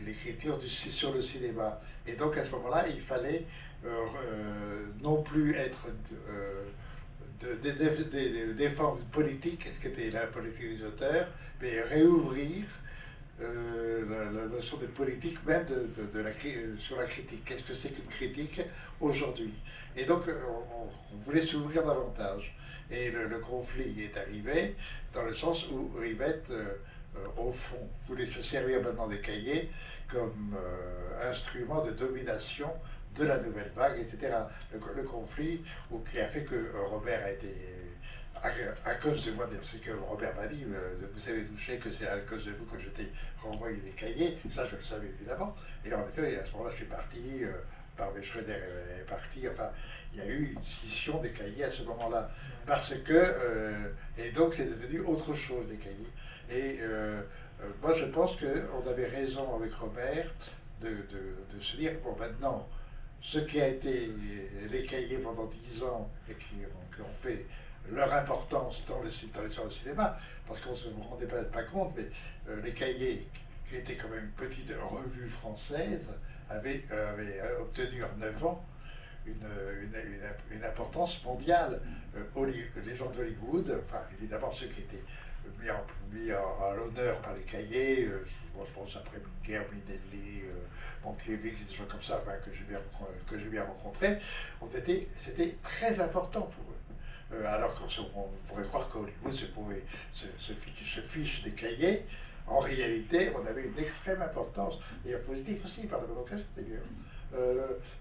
l'écriture sur le cinéma. Et donc à ce moment-là, il fallait non plus être de défense politique, ce qui était la politique des auteurs, mais réouvrir la notion de politique, même sur la critique. Qu'est-ce que c'est qu'une critique aujourd'hui? Et donc, on voulait s'ouvrir davantage. Et le conflit est arrivé dans le sens où Rivette, au fond, voulait se servir maintenant des cahiers comme instrument de domination de la nouvelle vague, etc. Le conflit qui a fait que Robert a été... À cause de moi, c'est que Robert m'a dit, vous avez touché que c'est à cause de vous que je t'ai renvoyé des cahiers. Ça, je le savais évidemment. Et en effet, à ce moment-là, je suis parti, Barbet Schroeder est parti. Enfin, il y a eu une scission des cahiers à ce moment-là. Parce que, et donc, c'est devenu autre chose, les cahiers. Et moi, je pense qu'on avait raison avec Robert de se dire, bon, maintenant, ce qui a été les cahiers pendant 10 ans et qui ont fait leur importance dans l'histoire du cinéma, parce qu'on ne se rendait pas compte, mais les cahiers, qui étaient quand même une petite revue française, avaient obtenu en 9 ans une importance mondiale. Les gens d'Hollywood, enfin évidemment ceux qui étaient mis à l'honneur par les cahiers, je pense après Minguer, Minelli, Mankiewicz, des gens comme ça, que j'ai bien rencontrés, c'était très important pour eux. Alors qu'on pourrait croire qu'Hollywood se fiche des cahiers. En réalité, on avait une extrême importance, d'ailleurs positive aussi, par la même occasion d'ailleurs.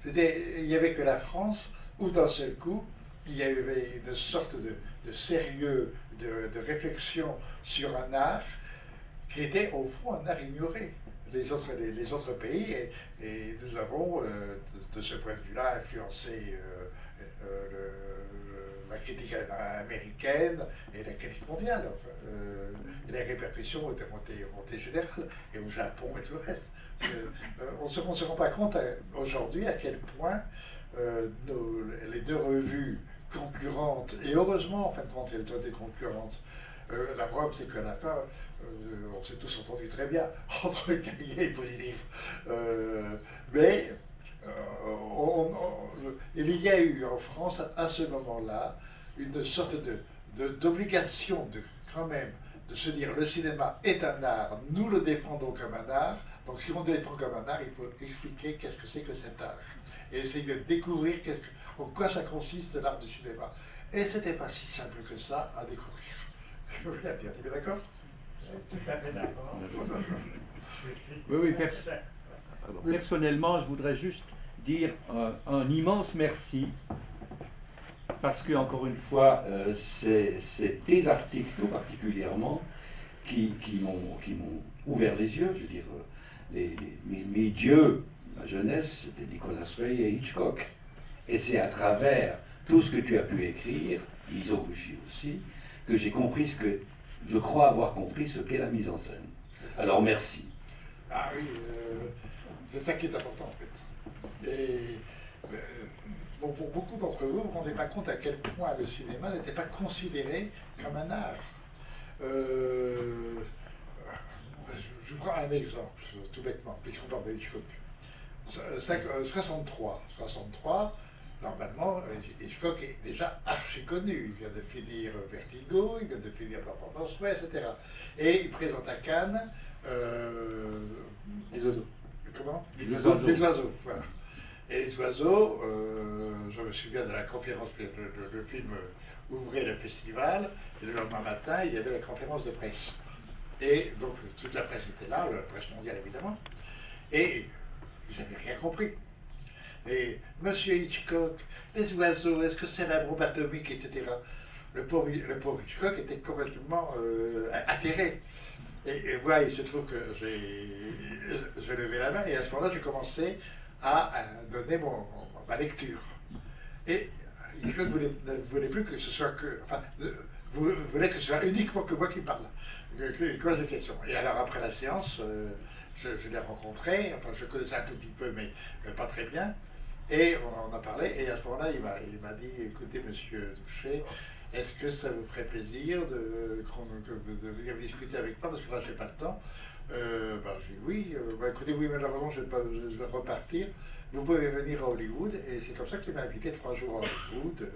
Il n'y avait que la France où d'un seul coup, il y avait une sorte de sérieux, de réflexion sur un art qui était au fond un art ignoré. Les autres pays, et nous avons, de ce point de vue-là, influencé la critique américaine et la critique mondiale. Et les répercussions ont été générales, et au Japon et tout le reste. On ne se rend pas compte aujourd'hui à quel point les deux revues concurrentes, et heureusement en fin de compte elles ont été concurrentes, la preuve c'est qu'à la fin on s'est tous entendus très bien entre cahier et positif, mais il y a eu en France à ce moment-là une sorte d'obligation quand même de se dire le cinéma est un art, nous le défendons comme un art, donc si on le défend comme un art, il faut expliquer qu'est-ce que c'est que cet art. Et essayer de découvrir en quoi ça consiste l'art du cinéma. Et c'était pas si simple que ça à découvrir. Je veux bien dire, tu es d'accord? Tout à fait d'accord. Oui, personnellement, je voudrais juste dire un immense merci, parce que, encore une fois, c'est tes articles tout particulièrement qui m'ont ouvert les yeux. Je veux dire, mes dieux, ma jeunesse, c'était Nicolas Ray et Hitchcock. Et c'est à travers tout ce que tu as pu écrire, Mizoguchi aussi, que j'ai compris je crois avoir compris ce qu'est la mise en scène. Alors merci. Ah oui, c'est ça qui est important en fait. Et pour beaucoup d'entre vous, vous ne vous rendez pas compte à quel point le cinéma n'était pas considéré comme un art. Je prends un exemple, tout bêtement, puisqu'on parle de Hitchcock. 63, normalement, Hitchcock est déjà archi connu. Il vient de finir Vertigo, il vient de finir L'Indépendance, etc. Et il présente à Cannes Les oiseaux. Comment? Les oiseaux. Les oiseaux, voilà. Et les oiseaux, je me souviens de la conférence, le film ouvrait le festival, et le lendemain matin, il y avait la conférence de presse. Et donc, toute la presse était là, la presse mondiale évidemment, et ils n'avaient rien compris. Et Monsieur Hitchcock, les oiseaux, est-ce que c'est la bombe atomique, etc. Le pauvre Hitchcock était complètement atterré. Et voilà, il se trouve que j'ai levé la main, et à ce moment-là, j'ai commencé à donner ma lecture. Et Hitchcock ne voulait plus que ce soit que... Enfin, voulait que ce soit uniquement que moi qui parle. Que pose des questions. Et alors, après la séance, je l'ai rencontré, enfin, je connaissais un tout petit peu, mais pas très bien. Et on en a parlé, et à ce moment-là, il m'a dit, écoutez, monsieur Touché, est-ce que ça vous ferait plaisir de venir discuter avec moi, parce que là, je n'ai pas le temps. J'ai dit oui. Écoutez, oui, malheureusement, je vais repartir. Vous pouvez venir à Hollywood, et c'est comme ça qu'il m'a invité 3 jours à Hollywood,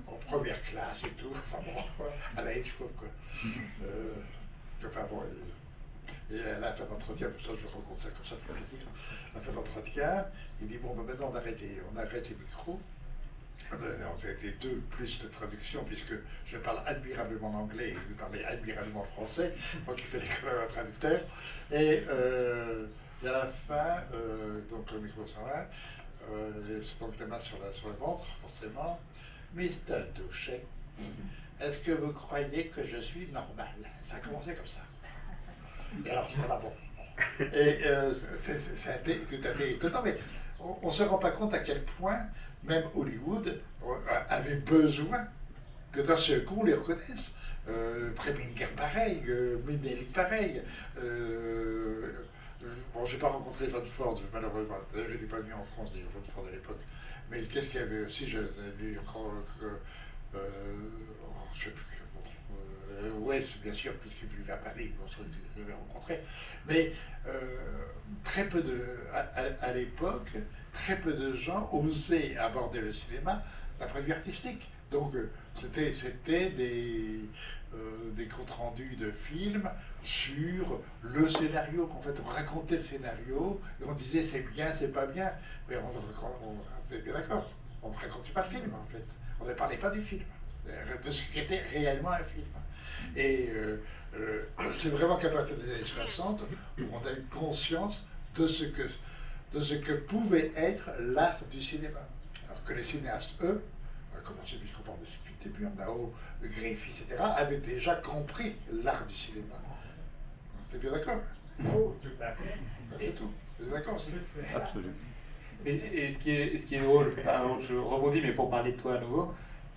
en première classe et tout. Enfin bon, à la Hitchcock, quoi. Enfin bon, et à la fin de l'entretien, pour ça, je rencontre ça comme ça, pour plaisir. À la fin de l'entretien, il dit bon, maintenant on arrête les micros. On a été 2 plus de traduction, puisque je parle admirablement l'anglais et vous parlez admirablement français, donc il fallait quand même un traducteur. Et à la fin, donc le micro s'en va, donc les mains sur le ventre, forcément. Mr. Touché, est-ce que vous croyez que je suis normal? Ça a commencé comme ça. Et alors, voilà, bon. Et ça a été tout à fait étonnant, mais on ne se rend pas compte à quel point même Hollywood avait besoin que d'un seul coup on les reconnaisse. Preminger pareil, Minelli pareil. Bon, j'ai pas rencontré John Ford, malheureusement. D'ailleurs, j'étais pas né en France, d'ailleurs, John Ford à l'époque. Mais qu'est-ce qu'il y avait aussi? J'avais vu encore, je sais plus. Wells, bien sûr, puisqu'il vivait à Paris, je l'avais rencontré. Mais très peu à l'époque, très peu de gens osaient aborder le cinéma d'un point de vue artistique. Donc c'était des comptes rendus de films sur le scénario. En fait, on racontait le scénario et on disait c'est bien, c'est pas bien. Mais on était bien d'accord. On ne racontait pas le film en fait. On ne parlait pas du film, de ce qu'était réellement un film. Et c'est vraiment qu'à partir des années 60 où on a eu conscience de ce que pouvait être l'art du cinéma. Alors que les cinéastes, eux, comme on s'est vu comprendre depuis le début, Mao, Griffith, etc., avaient déjà compris l'art du cinéma. C'est bien d'accord? Oh, tout à fait. C'est tout. Vous êtes d'accord aussi? Absolument. Et ce qui est drôle, pardon, je rebondis, mais pour parler de toi à nouveau,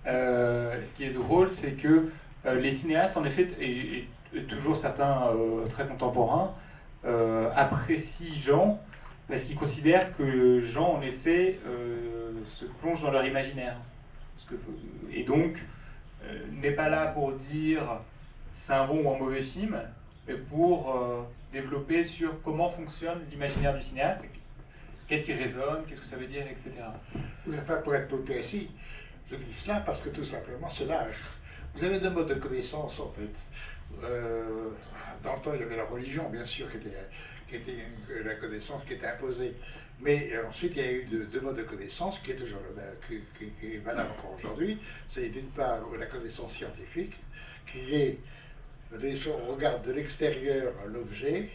ce qui est drôle, c'est que les cinéastes, en effet, et toujours certains très contemporains, apprécient Jean parce qu'ils considèrent que Jean, en effet, se plonge dans leur imaginaire. Et donc, n'est pas là pour dire c'est un bon ou un mauvais film, mais pour développer sur comment fonctionne l'imaginaire du cinéaste, qu'est-ce qui résonne, qu'est-ce que ça veut dire, etc. Oui, enfin, pour être plus précis, je dis cela parce que tout simplement, c'est l'art. Vous avez deux modes de connaissance, en fait. Dans le temps, il y avait la religion, bien sûr, qui était la connaissance qui était imposée. Mais ensuite, il y a eu deux modes de connaissance qui est toujours qui est valable encore aujourd'hui. C'est d'une part la connaissance scientifique, qui est on regarde de l'extérieur l'objet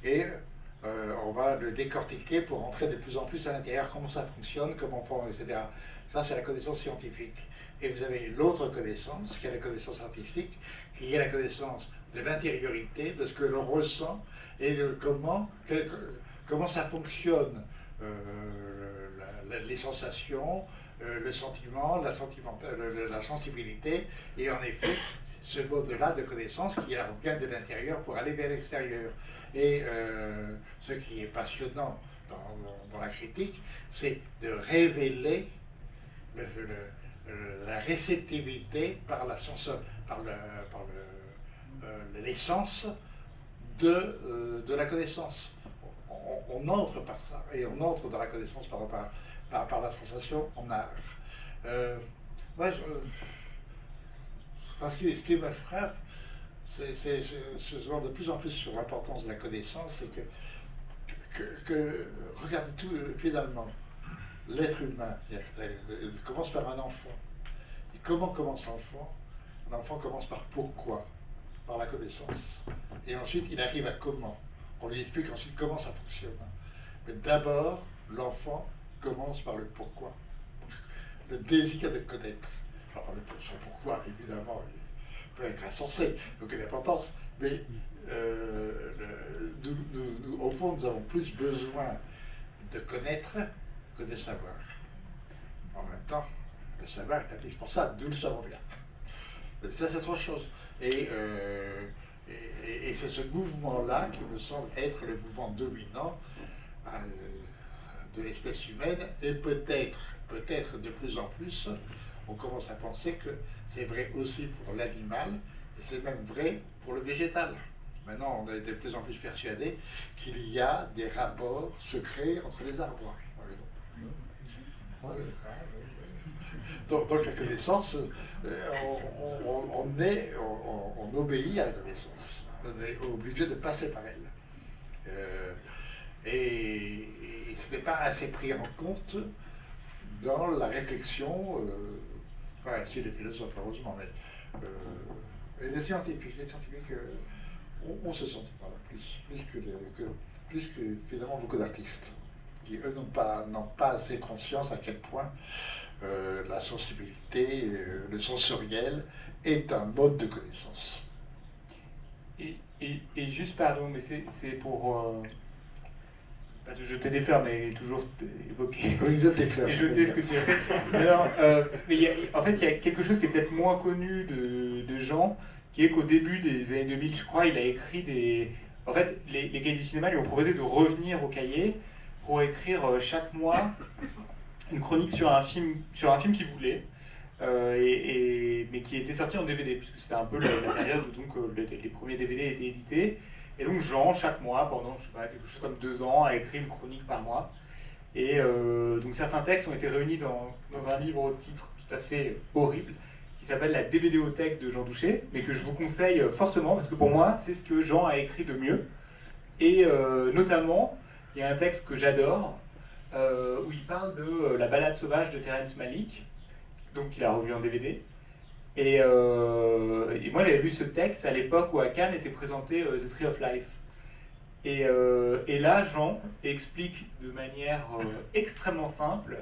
et on va le décortiquer pour entrer de plus en plus à l'intérieur, comment ça fonctionne, comment on fait, etc. Ça, c'est la connaissance scientifique. Et vous avez l'autre connaissance, qui est la connaissance artistique, qui est la connaissance de l'intériorité, de ce que l'on ressent et de comment ça fonctionne, les sensations, le sentiment, la sensibilité. Et en effet, ce mode-là de connaissance qui vient de l'intérieur pour aller vers l'extérieur. Et ce qui est passionnant dans la critique, c'est de révéler la réceptivité par l'essence de la connaissance. On entre par ça, et on entre dans la connaissance par la sensation en art. Ce qui me frappe, c'est se voir de plus en plus sur l'importance de la connaissance, c'est que regardez tout, finalement, l'être humain, il commence par un enfant. Et comment commence l'enfant? L'enfant commence par pourquoi? Par la connaissance. Et ensuite, il arrive à comment? On lui explique ensuite comment ça fonctionne. Mais d'abord, l'enfant commence par le pourquoi. Le désir de connaître. Alors, son pourquoi, évidemment, il peut être insensé, donc il a l'importance. Mais au fond, nous avons plus besoin de connaître que de savoir. En même temps, le savoir est indispensable, nous le savons bien. Mais ça, c'est autre chose. Et c'est ce mouvement-là qui me semble être le mouvement dominant de l'espèce humaine, et peut-être de plus en plus, on commence à penser que c'est vrai aussi pour l'animal, et c'est même vrai pour le végétal. Maintenant, on est de plus en plus persuadé qu'il y a des rapports secrets entre les arbres, par exemple. Donc la connaissance, on obéit à la connaissance. On est obligé de passer par elle. Et ce n'est pas assez pris en compte dans la réflexion, enfin, si les philosophes, heureusement, mais et les scientifiques on se sent voilà, plus que finalement beaucoup d'artistes, qui eux n'ont pas assez conscience à quel point la sensibilité, le sensoriel est un mode de connaissance. Et juste, pardon, mais c'est pour... pas de jeter des fleurs, mais toujours évoquer... Oui, jette des fleurs. Et jeter ce que tu as fait. Mais en fait, il y a quelque chose qui est peut-être moins connu de Jean, qui est qu'au début des années 2000, je crois, il a écrit des... En fait, les cahiers du cinéma lui ont proposé de revenir au cahier pour écrire chaque mois une chronique sur un film qu'il voulait, mais qui était sorti en DVD, puisque c'était un peu la période où donc, les premiers DVD étaient édités. Et donc Jean, chaque mois, pendant je sais pas, quelque chose comme 2 ans, a écrit une chronique par mois. Et donc certains textes ont été réunis dans un livre au titre tout à fait horrible, qui s'appelle La DVDothèque de Jean Douché, mais que je vous conseille fortement, parce que pour moi, c'est ce que Jean a écrit de mieux. Et notamment, il y a un texte que j'adore, où il parle de La balade sauvage de Terrence Malick, donc il a revu en DVD. Et moi, j'avais lu ce texte à l'époque où à Cannes était présenté The Tree of Life. Et là, Jean explique de manière extrêmement simple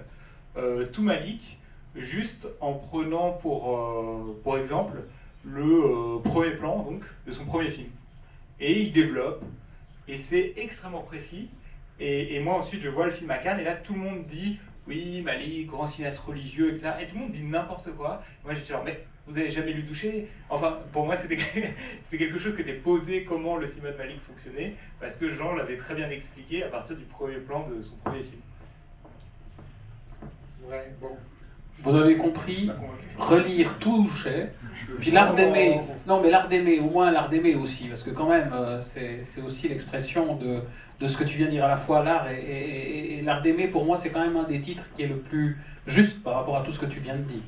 tout Malick, juste en prenant pour exemple le premier plan donc, de son premier film. Et il développe, et c'est extrêmement précis. Et moi ensuite je vois le film à Cannes, et là tout le monde dit oui, Malick, grand cinéaste religieux, etc. Et tout le monde dit n'importe quoi. Moi j'étais genre, mais vous avez jamais lu Douché? Enfin, pour moi c'était quelque chose qui était posé, comment le cinéma de Malick fonctionnait, parce que Jean l'avait très bien expliqué à partir du premier plan de son premier film. Ouais, bon. Vous avez compris, relire tout Douché, puis l'art d'aimer. Non, mais l'art d'aimer, au moins l'art d'aimer aussi, parce que quand même, c'est aussi l'expression de ce que tu viens de dire, à la fois l'art et l'art d'aimer. Pour moi, c'est quand même un des titres qui est le plus juste par rapport à tout ce que tu viens de dire,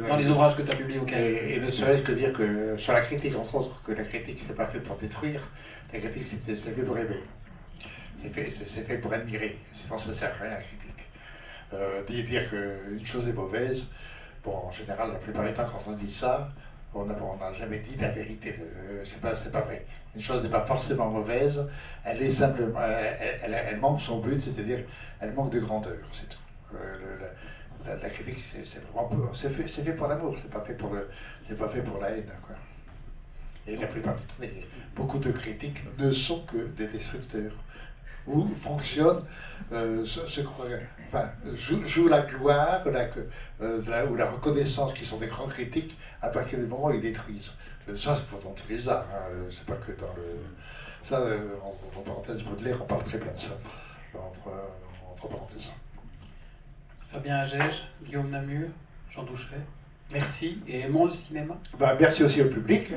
dans les ouvrages que tu as publiés au Canada. Et ne serait-ce que dire que sur la critique, on se rend compte que la critique, c'est pas fait pour détruire, la critique, c'est fait pour aimer. C'est fait pour admirer, sinon ça ne sert à rien la critique. Dire qu'une chose est mauvaise, bon, en général, la plupart du temps, quand on dit ça, on n'a jamais dit la vérité. C'est pas vrai. Une chose n'est pas forcément mauvaise, elle est simplement, elle manque son but, c'est-à-dire, elle manque de grandeur, c'est tout. La critique, c'est vraiment c'est fait pour l'amour, c'est pas fait pour la haine, quoi. Et la plupart du temps, beaucoup de critiques ne sont que des destructeurs, ou fonctionnent, jouent la gloire ou la reconnaissance qui sont des grands critiques à partir du moment où ils détruisent. Ça, c'est pas dans tous les arts, hein. C'est pas que dans le... Ça, entre parenthèses, Baudelaire, on parle très bien de ça, entre parenthèses. Fabien Agege, Guillaume Namur, Jean Douché, merci et aimons le cinéma. Merci aussi au public.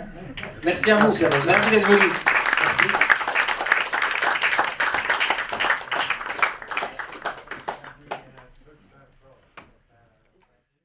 Merci à vous, merci d'être venu. Merci.